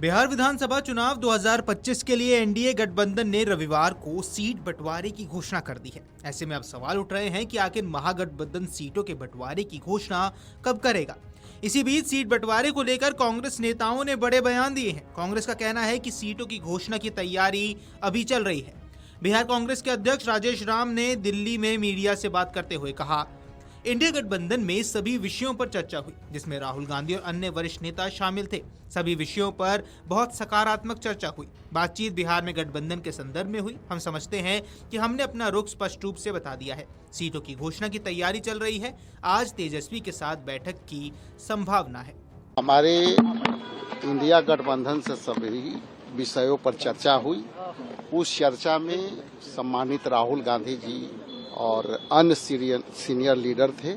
बिहार विधानसभा चुनाव 2025 के लिए एनडीए गठबंधन ने रविवार को सीट बंटवारे की घोषणा कर दी है। ऐसे में अब सवाल उठ रहे हैं कि आखिर महागठबंधन सीटों के बंटवारे की घोषणा कब करेगा। इसी बीच सीट बंटवारे को लेकर कांग्रेस नेताओं ने बड़े बयान दिए हैं। कांग्रेस का कहना है कि सीटों की घोषणा की तैयारी अभी चल रही है। बिहार कांग्रेस के अध्यक्ष राजेश राम ने दिल्ली में मीडिया से बात करते हुए कहा, इंडिया गठबंधन में सभी विषयों पर चर्चा हुई, जिसमें राहुल गांधी और अन्य वरिष्ठ नेता शामिल थे। सभी विषयों पर बहुत सकारात्मक चर्चा हुई। बातचीत बिहार में गठबंधन के संदर्भ में हुई। हम समझते हैं कि हमने अपना रुख स्पष्ट रूप से बता दिया है। सीटों की घोषणा की तैयारी चल रही है। आज तेजस्वी के साथ बैठक की संभावना है। हमारे इंडिया गठबंधन से सभी विषयों पर चर्चा हुई। उस चर्चा में सम्मानित राहुल गांधी जी और अन्य सीनियर लीडर थे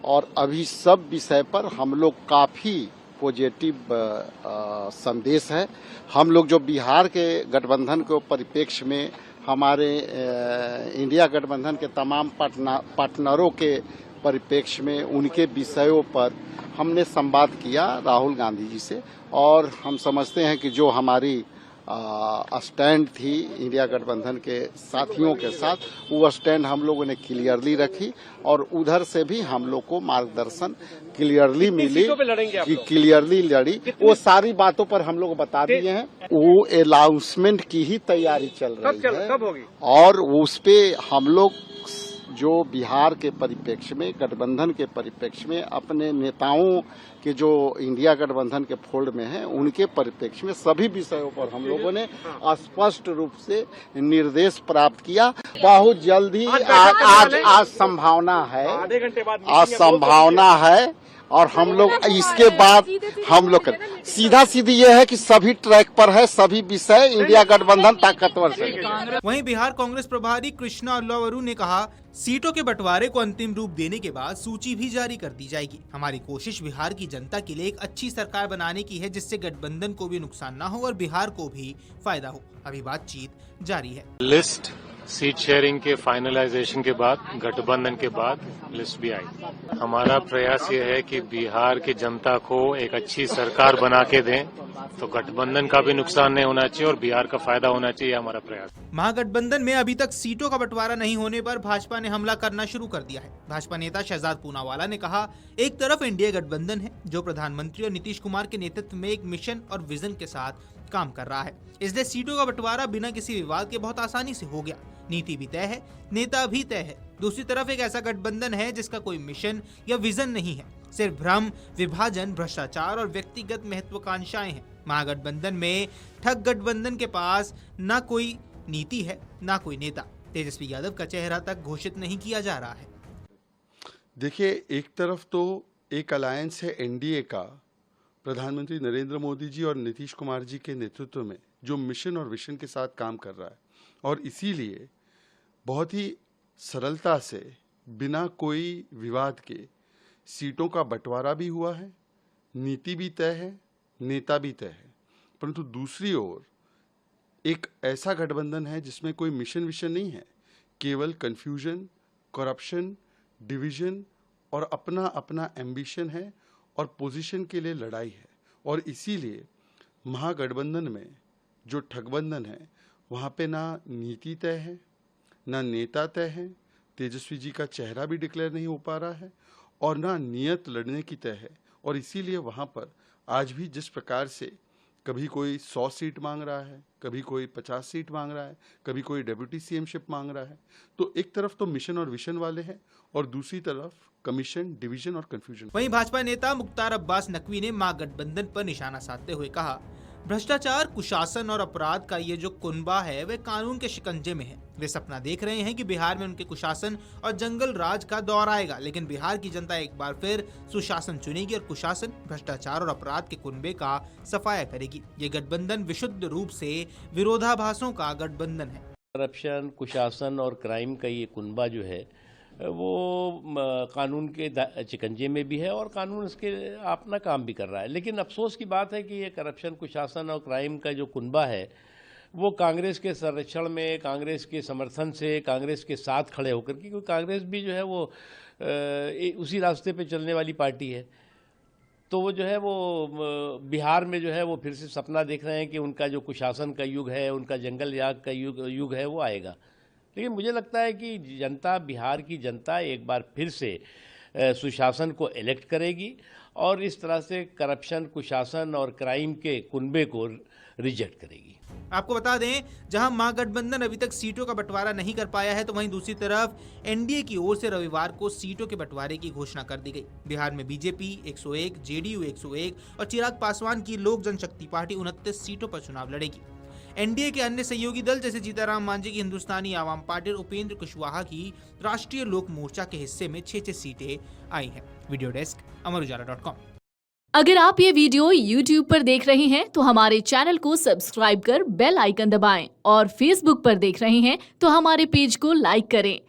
और अभी सब विषय पर हम लोग काफी पॉजिटिव संदेश है। हम लोग जो बिहार के गठबंधन के परिप्रेक्ष्य में हमारे इंडिया गठबंधन के तमाम पार्टनरों के परिप्रेक्ष्य में उनके विषयों पर हमने संवाद किया राहुल गांधी जी से, और हम समझते हैं कि जो हमारी स्टैंड थी इंडिया गठबंधन के साथियों के साथ, वो स्टैंड हम लोगों ने क्लियरली रखी और उधर से भी हम लोग को मार्गदर्शन क्लियरली मिली कि क्लियरली लड़ी। वो सारी बातों पर हम लोग बता दिए हैं। वो अनाउंसमेंट की ही तैयारी चल रही है कब होगी? और उस पे हम लोग जो बिहार के परिप्रेक्ष्य में, गठबंधन के परिप्रेक्ष्य में, अपने नेताओं के जो इंडिया गठबंधन के फोल्ड में हैं, उनके परिप्रेक्ष्य में सभी विषयों पर हम लोगों ने स्पष्ट रूप से निर्देश प्राप्त किया। बहुत जल्दी आज संभावना है, आज संभावना है और हम लोग इसके बाद हम लोग सीधा सीधी ये है कि सभी ट्रैक पर है, सभी विषय इंडिया गठबंधन ताकतवर से। वहीं बिहार कांग्रेस प्रभारी कृष्णा अल्लावरू ने कहा, सीटों के बंटवारे को अंतिम रूप देने के बाद सूची भी जारी कर दी जाएगी। हमारी कोशिश बिहार की जनता के लिए एक अच्छी सरकार बनाने की है, जिससे गठबंधन को भी नुकसान न हो और बिहार को भी फायदा हो। अभी बातचीत जारी है। लिस्ट सीट शेयरिंग के फाइनलाइजेशन के बाद, गठबंधन के बाद लिस्ट भी आई। हमारा प्रयास ये है कि बिहार की जनता को एक अच्छी सरकार बना के दें, तो गठबंधन का भी नुकसान नहीं होना चाहिए और बिहार का फायदा होना चाहिए, हमारा प्रयास। महागठबंधन में अभी तक सीटों का बंटवारा नहीं होने पर भाजपा ने हमला करना शुरू कर दिया है। भाजपा नेता शहजाद पूनावाला ने कहा, एक तरफ इंडिया गठबंधन है जो प्रधानमंत्री और नीतीश कुमार के नेतृत्व में एक मिशन और विजन के साथ काम कर रहा है, इसलिए सीटों का बंटवारा बिना किसी विवाद के बहुत आसानी से हो गया। नीति भी तय है, नेता भी तय है। दूसरी तरफ एक ऐसा गठबंधन है जिसका कोई मिशन या विजन नहीं है, सिर्फ भ्रम, विभाजन, भ्रष्टाचार और व्यक्तिगत महत्वाकांक्षाएं हैं। महागठबंधन में ठग गठबंधन के पास ना कोई नीति है, ना कोई नेता। तेजस्वी यादव का चेहरा तक घोषित नहीं किया जा रहा है। देखिए, एक तरफ तो एक अलायंस है एनडीए का, प्रधानमंत्री नरेंद्र मोदी जी और नीतीश कुमार जी के नेतृत्व में, जो मिशन और विजन के साथ काम कर रहा है और इसीलिए बहुत ही सरलता से बिना कोई विवाद के सीटों का बंटवारा भी हुआ है, नीति भी तय है, नेता भी तय है। परंतु दूसरी ओर एक ऐसा गठबंधन है जिसमें कोई मिशन विशन नहीं है, केवल कंफ्यूजन, करप्शन, डिवीजन और अपना अपना एम्बिशन है और पोजीशन के लिए लड़ाई है। और इसीलिए महागठबंधन में जो ठगबंधन है, वहाँ पे ना नीति तय है, ना नेता तय है, तेजस्वी जी का चेहरा भी डिक्लेयर नहीं हो पा रहा है और ना नियत लड़ने की तय है। और इसीलिए वहाँ पर आज भी जिस प्रकार से कभी कोई 100 सीट मांग रहा है, कभी कोई 50 सीट मांग रहा है, कभी कोई डेप्यूटी सीएमशिप मांग रहा है, तो एक तरफ तो मिशन और विजन वाले हैं और दूसरी तरफ कमीशन, डिवीजन और कंफ्यूजन। वहीं भाजपा नेता मुख्तार अब्बास नकवी ने महागठबंधन पर निशाना साधते हुए कहा, भ्रष्टाचार, कुशासन और अपराध का ये जो कुनबा है वह कानून के शिकंजे में है। वे सपना देख रहे हैं कि बिहार में उनके कुशासन और जंगल राज का दौर आएगा, लेकिन बिहार की जनता एक बार फिर सुशासन चुनेगी और कुशासन, भ्रष्टाचार और अपराध के कुनबे का सफाया करेगी। ये गठबंधन विशुद्ध रूप से विरोधाभासों का गठबंधन है। करप्शन, कुशासन और क्राइम का ये कुनबा जो है वो कानून के शिकंजे में भी है और कानून इसके अपना काम भी कर रहा है। लेकिन अफसोस की बात है कि ये करप्शन, कुशासन और क्राइम का जो कुनबा है वो कांग्रेस के संरक्षण में, कांग्रेस के समर्थन से, कांग्रेस के साथ खड़े होकर के, क्योंकि कांग्रेस भी जो है वो उसी रास्ते पे चलने वाली पार्टी है। तो वो जो है वो बिहार में जो है वो फिर से सपना देख रहे हैं कि उनका जो कुशासन का युग है, उनका जंगल राज का युग है वो आएगा। लेकिन मुझे लगता है कि जनता, बिहार की जनता एक बार फिर से सुशासन को इलेक्ट करेगी और इस तरह से करप्शन, कुशासन और क्राइम के कुनबे को रिजेक्ट करेगी। आपको बता दें, जहां महागठबंधन अभी तक सीटों का बंटवारा नहीं कर पाया है, तो वहीं दूसरी तरफ एनडीए की ओर से रविवार को सीटों के बंटवारे की घोषणा कर दी गई। बिहार में बीजेपी 101, जेडीयू 101 और चिराग पासवान की लोक जनशक्ति पार्टी 29 सीटों पर चुनाव लड़ेगी। एनडीए के अन्य सहयोगी दल जैसे जीताराम मांझी की हिंदुस्तानी आवाम पार्टी और उपेंद्र कुशवाहा की राष्ट्रीय लोक मोर्चा के हिस्से में 6-6 सीटें आई हैं। वीडियो डेस्क अमरुजाला.com। अगर आप ये वीडियो YouTube पर देख रहे हैं तो हमारे चैनल को सब्सक्राइब कर बेल आइकन दबाएं और Facebook पर देख रहे हैं तो हमारे पेज को लाइक करें।